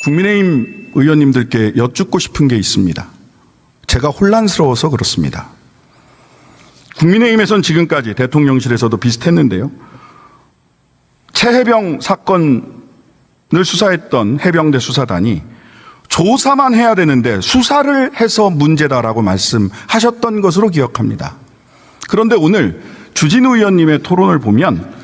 국민의힘 의원님들께 여쭙고 싶은 게 있습니다. 제가 혼란스러워서 그렇습니다. 국민의힘에선 지금까지 대통령실에서도 비슷했는데요. 최해병 사건을 수사했던 해병대 수사단이 조사만 해야 되는데 수사를 해서 문제다라고 말씀하셨던 것으로 기억합니다. 그런데 오늘 주진우 의원님의 토론을 보면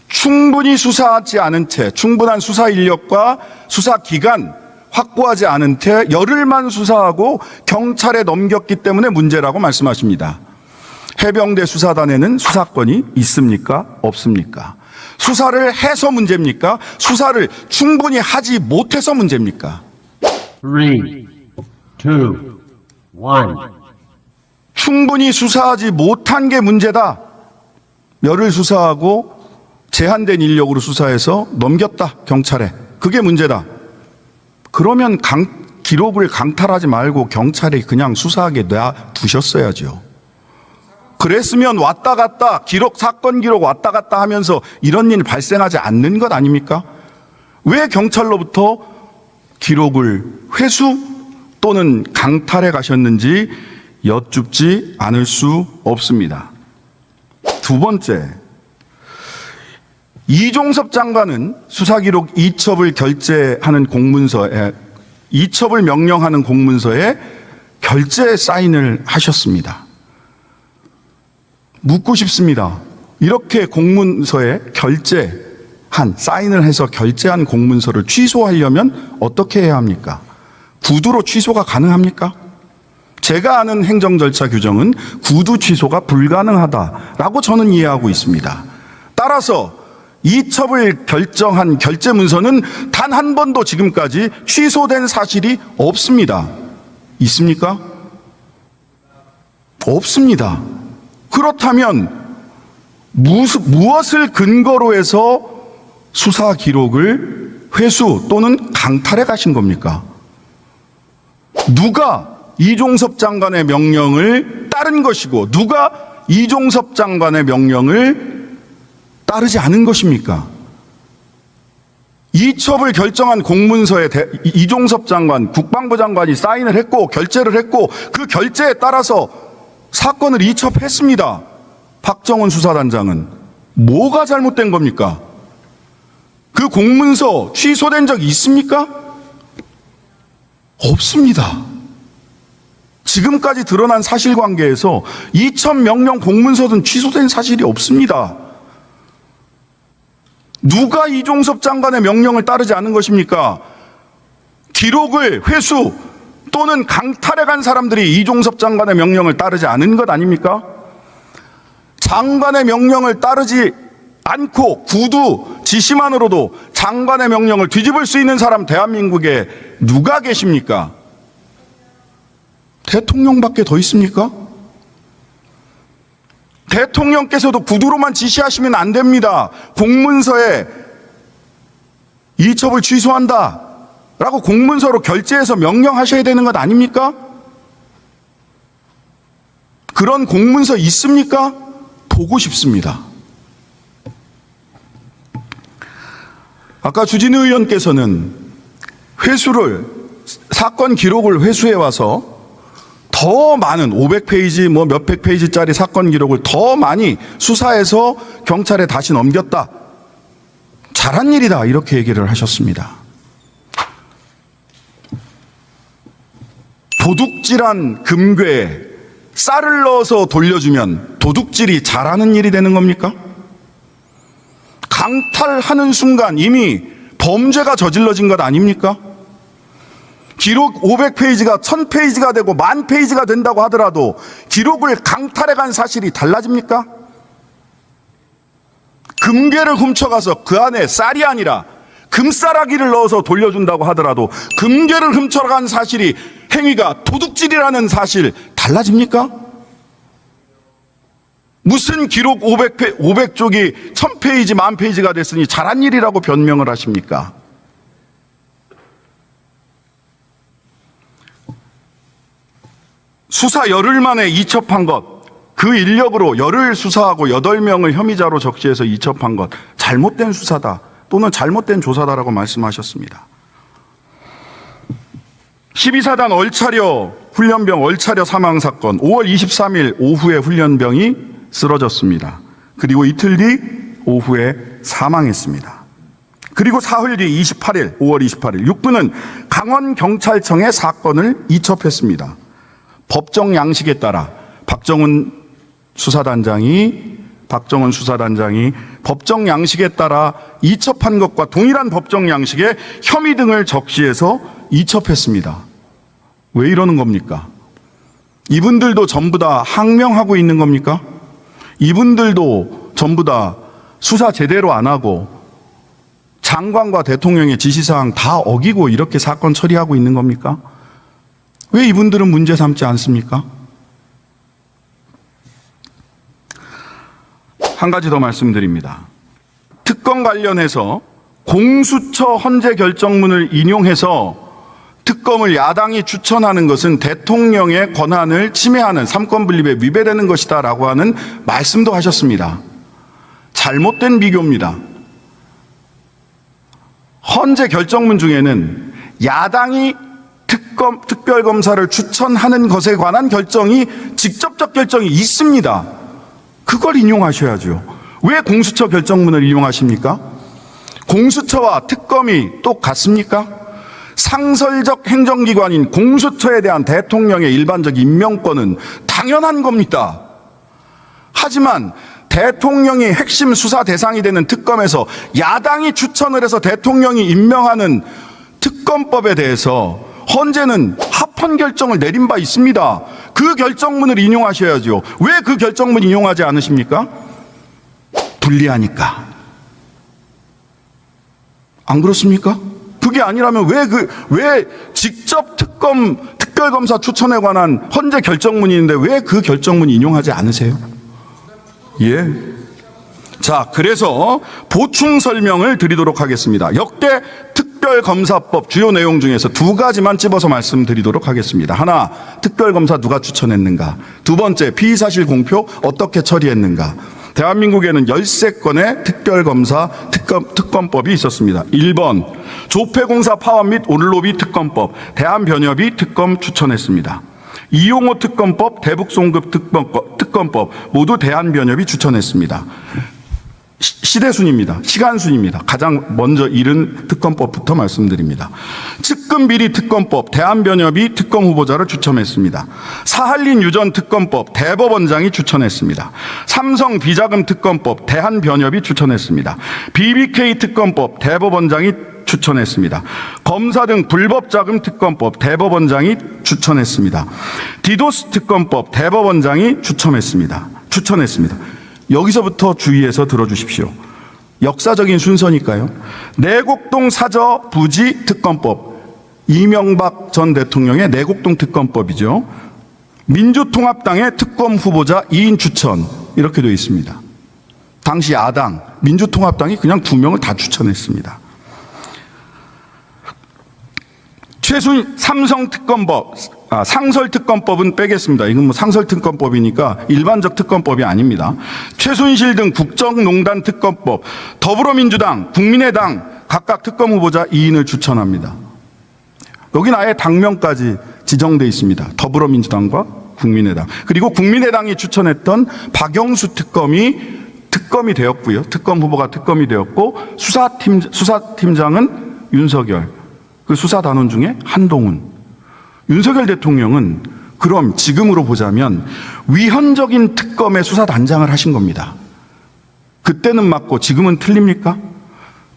충분히 수사하지 않은 채, 충분한 수사 인력과 수사 기간 확보하지 않은 채 열흘만 수사하고 경찰에 넘겼기 때문에 문제라고 말씀하십니다. 해병대 수사단에는 수사권이 있습니까? 없습니까? 수사를 해서 문제입니까? 수사를 충분히 하지 못해서 문제입니까? 3, 2, 1. 충분히 수사하지 못한 게 문제다. 열흘 수사하고 제한된 인력으로 수사해서 넘겼다, 경찰에. 그게 문제다. 그러면 기록을 강탈하지 말고 경찰에 그냥 수사하게 놔두셨어야죠. 그랬으면 왔다 갔다 사건 기록 왔다 갔다 하면서 이런 일이 발생하지 않는 것 아닙니까? 왜 경찰로부터 기록을 회수 또는 강탈해 가셨는지 여쭙지 않을 수 없습니다. 두 번째, 이종섭 장관은 수사기록 이첩을 결재하는 공문서에, 이첩을 명령하는 공문서에 결재 사인을 하셨습니다. 묻고 싶습니다. 이렇게 공문서에 사인을 해서 결재한 공문서를 취소하려면 어떻게 해야 합니까? 구두로 취소가 가능합니까? 제가 아는 행정 절차 규정은 구두 취소가 불가능하다라고 저는 이해하고 있습니다. 따라서 이첩을 결정한 결재 문서는 단 한 번도 지금까지 취소된 사실이 없습니다. 있습니까? 없습니다. 그렇다면 무엇을 근거로 해서 수사 기록을 회수 또는 강탈해 가신 겁니까? 누가 이종섭 장관의 명령을 따른 것이고 누가 이종섭 장관의 명령을 따르지 않은 것입니까? 이첩을 결정한 공문서에 이종섭 장관, 국방부 장관이 사인을 했고 결재를 했고 그 결재에 따라서 사건을 이첩했습니다. 박정원 수사단장은 뭐가 잘못된 겁니까? 그 공문서 취소된 적이 있습니까? 없습니다. 지금까지 드러난 사실관계에서 이첩 명령 공문서는 취소된 사실이 없습니다. 누가 이종섭 장관의 명령을 따르지 않은 것입니까? 기록을 회수 또는 강탈해 간 사람들이 이종섭 장관의 명령을 따르지 않은 것 아닙니까? 장관의 명령을 따르지 않고 구두 지시만으로도 장관의 명령을 뒤집을 수 있는 사람 대한민국에 누가 계십니까? 대통령밖에 더 있습니까? 대통령께서도 구두로만 지시하시면 안 됩니다. 공문서에 이첩을 취소한다 라고 공문서로 결재해서 명령하셔야 되는 것 아닙니까? 그런 공문서 있습니까? 보고 싶습니다. 아까 주진우 의원께서는 사건 기록을 회수해 와서 더 많은 500페이지 몇백 페이지짜리 사건 기록을 더 많이 수사해서 경찰에 다시 넘겼다. 잘한 일이다. 이렇게 얘기를 하셨습니다. 도둑질한 금괴에 쌀을 넣어서 돌려주면 도둑질이 잘하는 일이 되는 겁니까? 강탈하는 순간 이미 범죄가 저질러진 것 아닙니까? 기록 500페이지가 1000페이지가 되고 10,000페이지가 된다고 하더라도 기록을 강탈해 간 사실이 달라집니까? 금괴를 훔쳐가서 그 안에 쌀이 아니라 금싸라기를 넣어서 돌려준다고 하더라도 금괴를 훔쳐간 행위가 도둑질이라는 사실 달라집니까? 무슨 기록 500쪽이 1000페이지, 10,000페이지가 됐으니 잘한 일이라고 변명을 하십니까? 수사 열흘 만에 이첩한 것, 그 인력으로 열흘 수사하고 8명을 혐의자로 적시해서 이첩한 것, 잘못된 수사다 또는 잘못된 조사다라고 말씀하셨습니다. 12사단 얼차려 훈련병 얼차려 사망 사건 5월 23일 오후에 훈련병이 쓰러졌습니다. 그리고 이틀 뒤 오후에 사망했습니다. 그리고 사흘 뒤 28일 5월 28일 육군은 강원경찰청에 사건을 이첩했습니다. 법정 양식에 따라 박정훈 수사단장이 법정 양식에 따라 이첩한 것과 동일한 법정 양식에 혐의 등을 적시해서 이첩했습니다. 왜 이러는 겁니까? 이분들도 전부 다 항명하고 있는 겁니까? 이분들도 전부 다 수사 제대로 안 하고 장관과 대통령의 지시사항 다 어기고 이렇게 사건 처리하고 있는 겁니까? 왜 이분들은 문제 삼지 않습니까? 한 가지 더 말씀드립니다. 특검 관련해서 공수처 헌재 결정문을 인용해서 특검을 야당이 추천하는 것은 대통령의 권한을 침해하는 삼권분립에 위배되는 것이다라고 하는 말씀도 하셨습니다. 잘못된 비교입니다. 헌재 결정문 중에는 야당이 특별검사를 추천하는 것에 관한 결정이 직접적 결정이 있습니다. 그걸 인용하셔야죠. 왜 공수처 결정문을 인용하십니까? 공수처와 특검이 똑같습니까? 상설적 행정기관인 공수처에 대한 대통령의 일반적 임명권은 당연한 겁니다. 하지만 대통령이 핵심 수사 대상이 되는 특검에서 야당이 추천을 해서 대통령이 임명하는 특검법에 대해서 헌재는 합헌 결정을 내린 바 있습니다. 그 결정문을 인용하셔야죠. 왜 그 결정문 인용하지 않으십니까? 불리하니까. 안 그렇습니까? 그게 아니라면 왜 직접 특별검사 추천에 관한 헌재 결정문이 있는데 왜 그 결정문 인용하지 않으세요? 예. 자, 그래서 보충 설명을 드리도록 하겠습니다. 역대 특별검사법 주요 내용 중에서 두 가지만 찝어서 말씀드리도록 하겠습니다. 하나, 특별검사 누가 추천했는가? 두 번째, 피의사실 공표 어떻게 처리했는가? 대한민국에는 13건의 특별검사 특검법이 있었습니다. 1번, 조폐공사 파업 및 올로비 특검법, 대한변협이 특검 추천했습니다. 이용호 특검법, 대북송급 특검법 모두 대한변협이 추천했습니다. 시대순입니다. 시간순입니다. 가장 먼저 이른 특검법부터 말씀드립니다. 측근비리 특검법, 대한변협이 특검 후보자를 추천했습니다. 사할린 유전 특검법, 대법원장이 추천했습니다. 삼성 비자금 특검법, 대한변협이 추천했습니다. BBK 특검법, 대법원장이 추천했습니다. 검사 등 불법 자금 특검법, 대법원장이 추천했습니다. 디도스 특검법, 대법원장이 추천했습니다. 여기서부터 주의해서 들어주십시오. 역사적인 순서니까요. 내곡동 사저 부지 특검법, 이명박 전 대통령의 내곡동 특검법이죠. 민주통합당의 특검 후보자 2인 추천, 이렇게 되어 있습니다. 당시 야당 민주통합당이 그냥 2명을 다 추천했습니다. 삼성 특검법, 상설 특검법은 빼겠습니다. 이건 상설 특검법이니까 일반적 특검법이 아닙니다. 최순실 등 국정농단 특검법, 더불어민주당, 국민의당 각각 특검 후보자 2인을 추천합니다. 여기는 아예 당명까지 지정되어 있습니다. 더불어민주당과 국민의당. 그리고 국민의당이 추천했던 박영수 특검이 되었고요. 특검 후보가 특검이 되었고, 수사팀장은 윤석열. 그 수사단원 중에 한동훈. 윤석열 대통령은 그럼 지금으로 보자면 위헌적인 특검의 수사단장을 하신 겁니다. 그때는 맞고 지금은 틀립니까?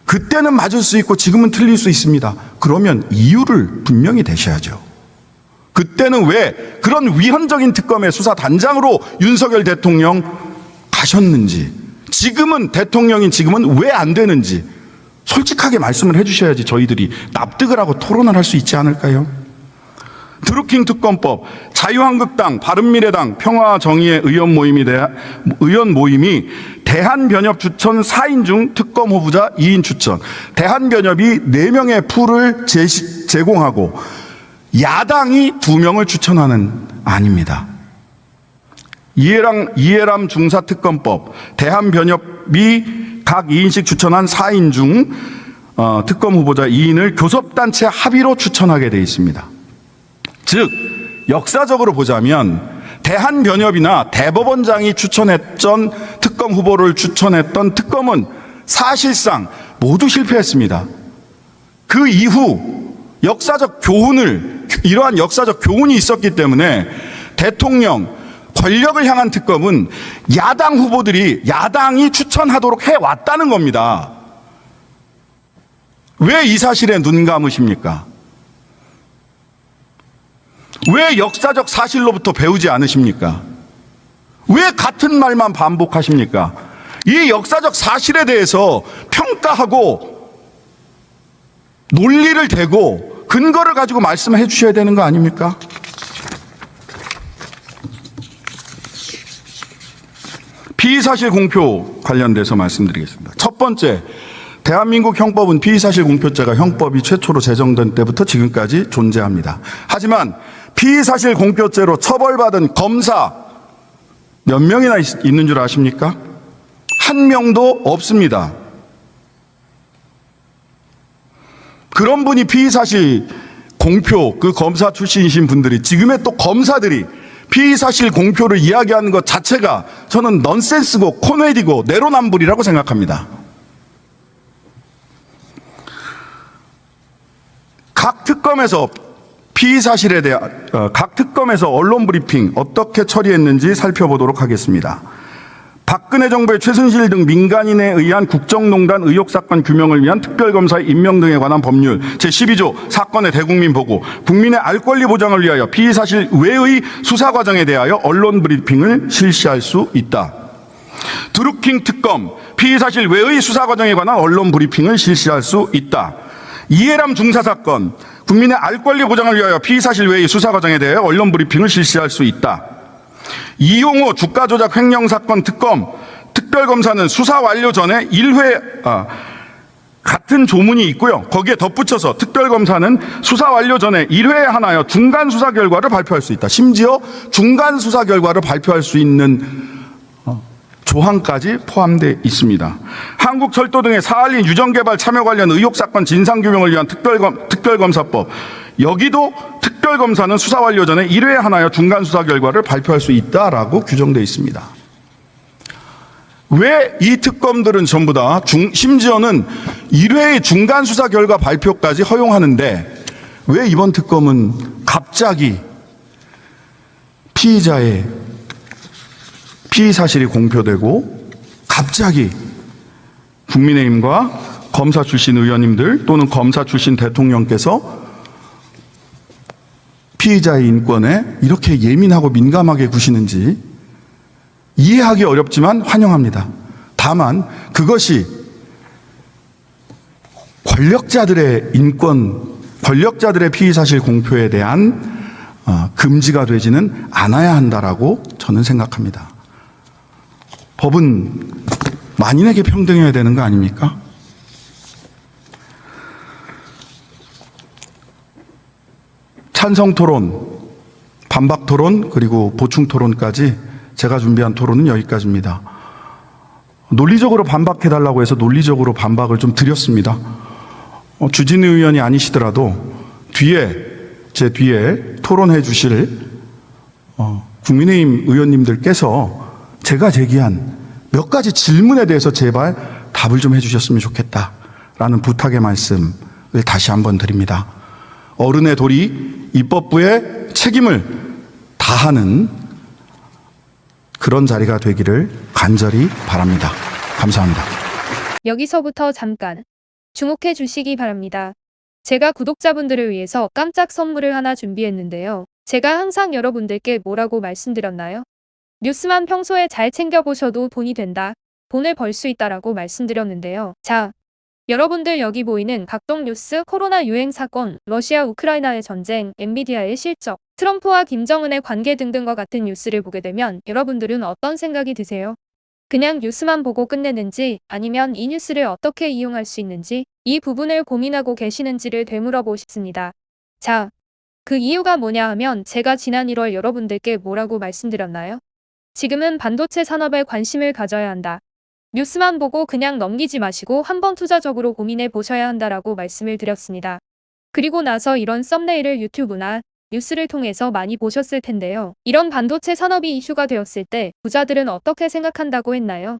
그때는 맞을 수 있고 지금은 틀릴 수 있습니다. 그러면 이유를 분명히 대셔야죠. 그때는 왜 그런 위헌적인 특검의 수사단장으로 윤석열 대통령 가셨는지, 지금은 대통령인 지금은 왜 안 되는지 솔직하게 말씀을 해주셔야지 저희들이 납득을 하고 토론을 할 수 있지 않을까요? 드루킹 특검법, 자유한국당, 바른미래당, 평화정의의 의원 모임이 대한변협 추천 4인 중 특검 후보자 2인 추천, 대한변협이 4명의 풀을 제공하고 야당이 2명을 추천하는 안입니다. 이해람 중사특검법, 대한변협이 각 2인씩 추천한 4인 중 특검 후보자 2인을 교섭단체 합의로 추천하게 되어 있습니다. 즉 역사적으로 보자면 대한변협이나 대법원장이 추천했던 특검 후보를 추천했던 특검은 사실상 모두 실패했습니다. 그 이후 이러한 역사적 교훈이 있었기 때문에 대통령, 권력을 향한 특검은 야당이 추천하도록 해왔다는 겁니다. 왜 이 사실에 눈 감으십니까? 왜 역사적 사실로부터 배우지 않으십니까? 왜 같은 말만 반복하십니까? 이 역사적 사실에 대해서 평가하고 논리를 대고 근거를 가지고 말씀해 주셔야 되는 거 아닙니까? 피의사실 공표 관련돼서 말씀드리겠습니다. 첫 번째, 대한민국 형법은 피의사실 공표죄가 형법이 최초로 제정된 때부터 지금까지 존재합니다. 하지만 피의사실 공표죄로 처벌받은 검사 몇 명이나 있는 줄 아십니까? 한 명도 없습니다. 그런 분이 피의사실 공표, 그 검사 출신이신 분들이, 지금의 또 검사들이 피의사실 공표를 이야기하는 것 자체가 저는 넌센스고 코미디고 내로남불이라고 생각합니다. 각 특검에서 각 특검에서 언론 브리핑 어떻게 처리했는지 살펴보도록 하겠습니다. 박근혜 정부의 최순실 등 민간인에 의한 국정농단 의혹 사건 규명을 위한 특별검사의 임명 등에 관한 법률 제12조 사건의 대국민 보고, 국민의 알 권리 보장을 위하여 피의사실 외의 수사 과정에 대하여 언론 브리핑을 실시할 수 있다. 드루킹 특검 피의사실 외의 수사 과정에 관한 언론 브리핑을 실시할 수 있다. 이해람 중사 사건 국민의 알 권리 보장을 위하여 피의사실 외의 수사 과정에 대해 언론 브리핑을 실시할 수 있다. 이용호 주가 조작 횡령 사건 특검 특별검사는 수사 완료 전에 같은 조문이 있고요. 거기에 덧붙여서 특별검사는 수사 완료 전에 1회에 하나여 중간 수사 결과를 발표할 수 있다. 심지어 중간 수사 결과를 발표할 수 있는 조항까지 포함되어 있습니다. 한국철도 등의 사할린 유전개발 참여 관련 의혹 사건 진상규명을 위한 특별검사법, 여기도 특별검사는 수사 완료 전에 1회에 하나여 중간 수사 결과를 발표할 수 있다라고 규정되어 있습니다. 왜 이 특검들은 전부 다 심지어는 1회의 중간 수사 결과 발표까지 허용하는데, 왜 이번 특검은 갑자기 피의 사실이 공표되고 갑자기 국민의힘과 검사 출신 의원님들 또는 검사 출신 대통령께서 피의자의 인권에 이렇게 예민하고 민감하게 구시는지 이해하기 어렵지만 환영합니다. 다만 그것이 권력자들의 피의 사실 공표에 대한 금지가 되지는 않아야 한다라고 저는 생각합니다. 법은 만인에게 평등해야 되는 거 아닙니까? 찬성 토론, 반박 토론, 그리고 보충 토론까지 제가 준비한 토론은 여기까지입니다. 논리적으로 반박해달라고 해서 논리적으로 반박을 좀 드렸습니다. 주진우 의원이 아니시더라도 제 뒤에 토론해 주실 국민의힘 의원님들께서 제가 제기한 몇 가지 질문에 대해서 제발 답을 좀 해주셨으면 좋겠다라는 부탁의 말씀을 다시 한번 드립니다. 어른의 도리, 입법부의 책임을 다하는 그런 자리가 되기를 간절히 바랍니다. 감사합니다. 여기서부터 잠깐 주목해 주시기 바랍니다. 제가 구독자분들을 위해서 깜짝 선물을 하나 준비했는데요. 제가 항상 여러분들께 뭐라고 말씀드렸나요? 뉴스만 평소에 잘 챙겨보셔도 돈이 된다, 돈을 벌 수 있다라고 말씀드렸는데요. 자, 여러분들 여기 보이는 각종 뉴스, 코로나 유행 사건, 러시아 우크라이나의 전쟁, 엔비디아의 실적, 트럼프와 김정은의 관계 등등과 같은 뉴스를 보게 되면 여러분들은 어떤 생각이 드세요? 그냥 뉴스만 보고 끝내는지, 아니면 이 뉴스를 어떻게 이용할 수 있는지, 이 부분을 고민하고 계시는지를 되물어보고 싶습니다. 자, 그 이유가 뭐냐 하면 제가 지난 1월 여러분들께 뭐라고 말씀드렸나요? 지금은 반도체 산업에 관심을 가져야 한다. 뉴스만 보고 그냥 넘기지 마시고 한번 투자적으로 고민해 보셔야 한다라고 말씀을 드렸습니다. 그리고 나서 이런 썸네일을 유튜브나 뉴스를 통해서 많이 보셨을 텐데요. 이런 반도체 산업이 이슈가 되었을 때 부자들은 어떻게 생각한다고 했나요?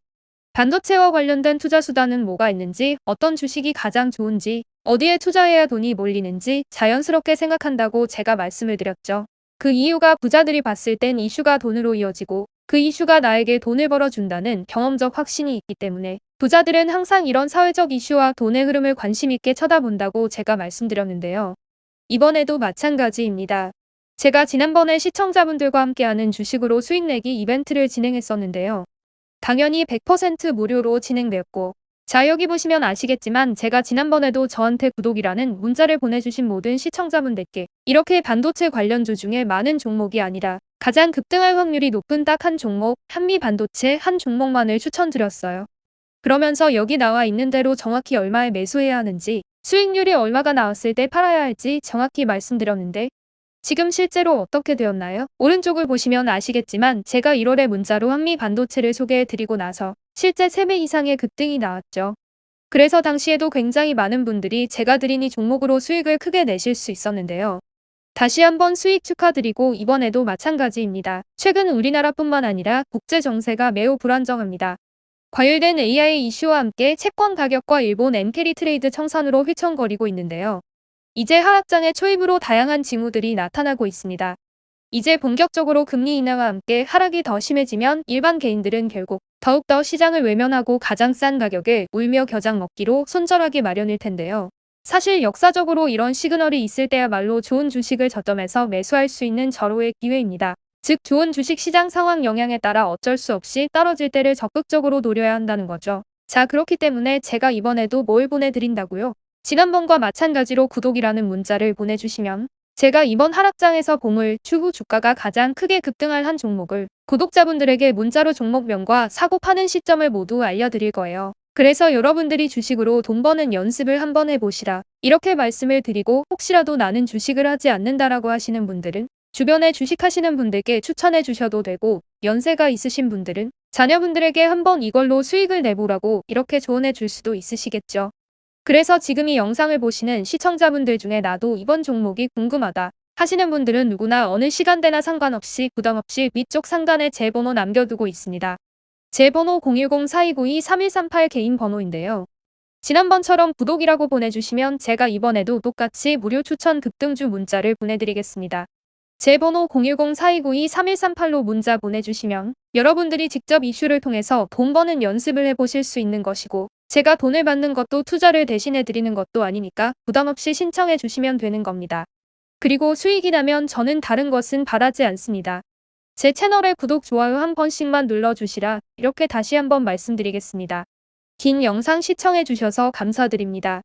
반도체와 관련된 투자 수단은 뭐가 있는지, 어떤 주식이 가장 좋은지, 어디에 투자해야 돈이 몰리는지 자연스럽게 생각한다고 제가 말씀을 드렸죠. 그 이유가 부자들이 봤을 땐 이슈가 돈으로 이어지고 그 이슈가 나에게 돈을 벌어준다는 경험적 확신이 있기 때문에 부자들은 항상 이런 사회적 이슈와 돈의 흐름을 관심 있게 쳐다본다고 제가 말씀드렸는데요. 이번에도 마찬가지입니다. 제가 지난번에 시청자분들과 함께하는 주식으로 수익 내기 이벤트를 진행했었는데요. 당연히 100% 무료로 진행되었고, 자 여기 보시면 아시겠지만 제가 지난번에도 저한테 구독이라는 문자를 보내주신 모든 시청자분들께 이렇게 반도체 관련주 중에 많은 종목이 아니라 가장 급등할 확률이 높은 딱 한 종목, 한미반도체 한 종목만을 추천드렸어요. 그러면서 여기 나와 있는 대로 정확히 얼마에 매수해야 하는지, 수익률이 얼마가 나왔을 때 팔아야 할지 정확히 말씀드렸는데 지금 실제로 어떻게 되었나요? 오른쪽을 보시면 아시겠지만 제가 1월에 문자로 한미반도체를 소개해드리고 나서 실제 3배 이상의 급등이 나왔죠. 그래서 당시에도 굉장히 많은 분들이 제가 드린 이 종목으로 수익을 크게 내실 수 있었는데요. 다시 한번 수익 축하드리고 이번에도 마찬가지입니다. 최근 우리나라뿐만 아니라 국제 정세가 매우 불안정합니다. 과열된 AI 이슈와 함께 채권 가격과 일본 엔캐리 트레이드 청산으로 휘청거리고 있는데요. 이제 하락장의 초입으로 다양한 징후들이 나타나고 있습니다. 이제 본격적으로 금리 인하와 함께 하락이 더 심해지면 일반 개인들은 결국 더욱더 시장을 외면하고 가장 싼 가격에 울며 겨장 먹기로 손절하기 마련일 텐데요. 사실 역사적으로 이런 시그널이 있을 때야말로 좋은 주식을 저점에서 매수할 수 있는 절호의 기회입니다. 즉 좋은 주식 시장 상황 영향에 따라 어쩔 수 없이 떨어질 때를 적극적으로 노려야 한다는 거죠. 자, 그렇기 때문에 제가 이번에도 뭘 보내드린다고요? 지난번과 마찬가지로 구독이라는 문자를 보내주시면 제가 이번 하락장에서 보물, 추후 주가가 가장 크게 급등할 한 종목을 구독자분들에게 문자로 종목명과 사고 파는 시점을 모두 알려드릴 거예요. 그래서 여러분들이 주식으로 돈 버는 연습을 한번 해보시라. 이렇게 말씀을 드리고 혹시라도 나는 주식을 하지 않는다라고 하시는 분들은 주변에 주식하시는 분들께 추천해 주셔도 되고 연세가 있으신 분들은 자녀분들에게 한번 이걸로 수익을 내보라고 이렇게 조언해 줄 수도 있으시겠죠. 그래서 지금 이 영상을 보시는 시청자분들 중에 나도 이번 종목이 궁금하다 하시는 분들은 누구나 어느 시간대나 상관없이 부담없이 위쪽 상단에 제 번호 남겨두고 있습니다. 제 번호 010-4292-3138 개인 번호인데요. 지난번처럼 구독이라고 보내주시면 제가 이번에도 똑같이 무료 추천 급등주 문자를 보내드리겠습니다. 제 번호 010-4292-3138로 문자 보내주시면 여러분들이 직접 이슈를 통해서 돈 버는 연습을 해보실 수 있는 것이고 제가 돈을 받는 것도 투자를 대신해 드리는 것도 아니니까 부담없이 신청해 주시면 되는 겁니다. 그리고 수익이 나면 저는 다른 것은 바라지 않습니다. 제 채널에 구독, 좋아요 한 번씩만 눌러주시라 이렇게 다시 한번 말씀드리겠습니다. 긴 영상 시청해 주셔서 감사드립니다.